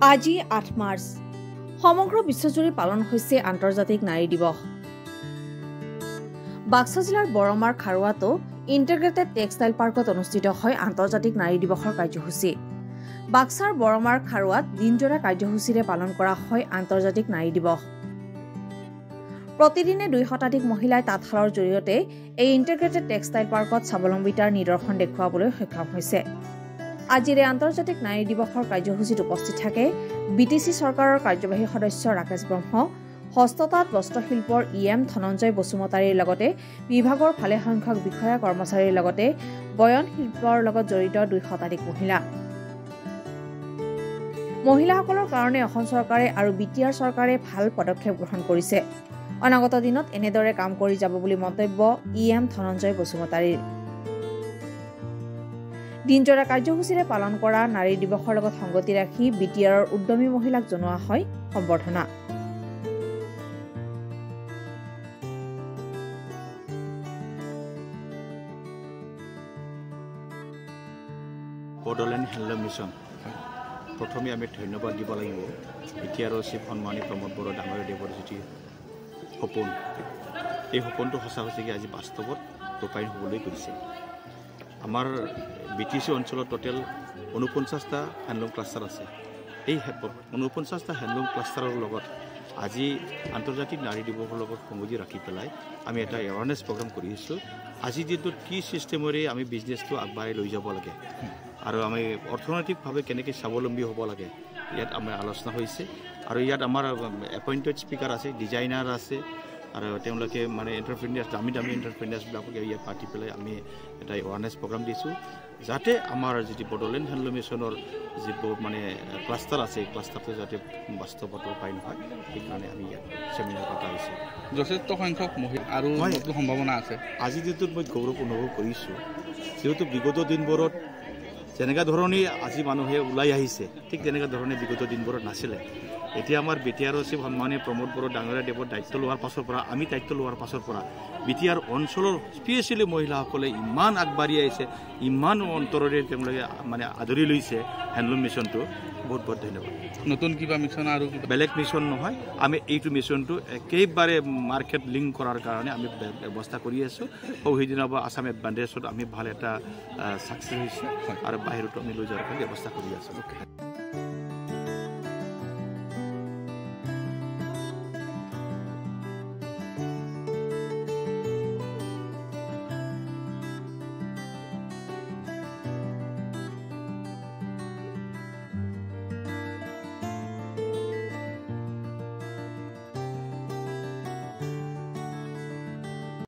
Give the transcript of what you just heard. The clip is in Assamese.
আজি ৮ মাৰ্চ সমগ্ৰ বিশ্বজুৰি পালন হৈছে আন্তৰ্জাতিক নাৰী দিৱস। বাক্সা জিলাৰ বৰমাৰ খাৰুৱাতো ইণ্টিগ্ৰেটেড টেক্সটাইল পাৰ্কত অনুষ্ঠিত হয় আন্তৰ্জাতিক নাৰী দিৱসৰ কাৰ্যসূচী। বাক্সাৰ বৰমাৰ খাৰুৱাত দিনজোৰা কাৰ্যসূচীৰে পালন কৰা হয় আন্তৰ্জাতিক নাৰী দিৱস। প্ৰতিদিনে ২ শতাধিক মহিলাই তাঁতশালৰ জৰিয়তে এই ইণ্টিগ্ৰেটেড টেক্সটাইল পাৰ্কত স্বাৱলম্বিতাৰ নিদৰ্শন দেখুৱাবলৈ সক্ষম হৈছে। আজিৰ আন্তৰ্জাতিক নাৰী দিৱসৰ কাৰ্যসূচীত উপস্থিত থাকে বিটিচি চৰকাৰৰ কাৰ্যবাহী সদস্য ৰাকেশ ব্ৰহ্ম, হস্ততাঁত বস্ত্ৰশিল্পৰ EM ধনঞ্জয় বসুমতাৰীৰ লগতে বিভাগৰ ভালেসংখ্যক বিষয়া কৰ্মচাৰীৰ লগতে বয়ন শিল্পৰ লগত জড়িত ২ শতাধিক মহিলা। মহিলাসকলৰ কাৰণে অসম চৰকাৰে আৰু BTR চৰকাৰে ভাল পদক্ষেপ গ্ৰহণ কৰিছে। অনাগত দিনত এনেদৰে কাম কৰি যাব বুলি মন্তব্য EM ধনঞ্জয় বসুমতাৰীৰ। দিনজোৰা কাৰ্যসূচীৰে পালন কৰা নাৰী দিৱসৰ লগত সংগতি ৰাখি BTRৰ উদ্যমী মহিলাক জনোৱা হয় সম্বৰ্ধনা। বডোলেণ্ড হেণ্ডলুম মিছন প্ৰথমে আমি ধন্যবাদ দিব লাগিব BTRৰ চিফ সন্মানী প্ৰমোদ বড়ো ডাঙৰীয়া দেৱৰ যিটো সপোন, এই সপোনটো সঁচাকৈ আজি বাস্তৱত ৰূপায়ণ হ'বলৈ গৈছে। আমাৰ BTC অঞ্চলত টোটেল 49টা হেণ্ডলুম ক্লাষ্টাৰ আছে। এই 49টা হেণ্ডলুম ক্লাষ্টাৰৰ লগত আজি আন্তৰ্জাতিক নাৰী দিৱসৰ লগত সংগতি ৰাখি পেলাই আমি এটা এৱাৰনেছ প্ৰগ্ৰাম কৰি আছোঁ। আজি দিনটোত কি ছিষ্টেমেৰে আমি বিজনেছটো আগবঢ়াই লৈ যাব লাগে আৰু আমি অৰ্থনৈতিকভাৱে কেনেকৈ স্বাৱলম্বী হ'ব লাগে, ইয়াত আমাৰ আলোচনা হৈছে। আৰু ইয়াত আমাৰ এপইণ্টেড স্পীকাৰ আছে, ডিজাইনাৰ আছে, আৰু তেওঁলোকে মানে এণ্টাৰপ্ৰিনিয়াৰ্ছ দামী এণ্টাৰপ্ৰিনিয়াৰ্ছবিলাকক ইয়াত পাতি পেলাই আমি এটা এৱাৰনেছ প্ৰগ্ৰাম দিছোঁ, যাতে আমাৰ যিটো বডোলেণ্ড হেণ্ডলুম মিছনৰ যিবোৰ মানে ক্লাষ্টাৰ আছে, এই ক্লাষ্টাৰটো যাতে বাস্তৱত ৰূপায়ণ হয়, সেইকাৰণে আমি ইয়াত চেমিনাৰ পতা হৈছে। যথেষ্ট সংখ্যক মহিলা আৰু নতুন সম্ভাৱনা আছে। আজিৰ দিনটোত মই গৌৰৱ অনুভৱ কৰিছোঁ, যিহেতু বিগত দিনবোৰত যেনেকুৱা ধৰণে আজি মানুহে ওলাই আহিছে, ঠিক তেনেকুৱা ধৰণে বিগত দিনবোৰত নাছিলে। এতিয়া আমাৰ BTRৰ চিফ সন্মানীয় প্ৰমোদ বড়ো ডাঙৰীয়া দেৱৰ দায়িত্ব লোৱাৰ পাছৰ পৰা, আমি দায়িত্ব লোৱাৰ পাছৰ পৰা BTR অঞ্চলৰ স্পেচিয়েলি মহিলাসকলে ইমান আগবাঢ়ি আহিছে, ইমান অন্তৰেৰে তেওঁলোকে মানে আদৰি লৈছে হেণ্ডলুম মিছনটো। বহুত বহুত ধন্যবাদ। নতুন কিবা মিছন আৰু বেলেগ মিছন নহয়, আমি এইটো মিছনটো একেবাৰে মাৰ্কেট লিংক কৰাৰ কাৰণে আমি ব্যৱস্থা কৰি আছোঁ। সেইদিনা আছাম এডভান্টেজত আমি ভাল এটা ছাকচেছ হৈছে আৰু বাহিৰতো আমি লৈ যোৱাৰ কাৰণে ব্যৱস্থা কৰি আছোঁ।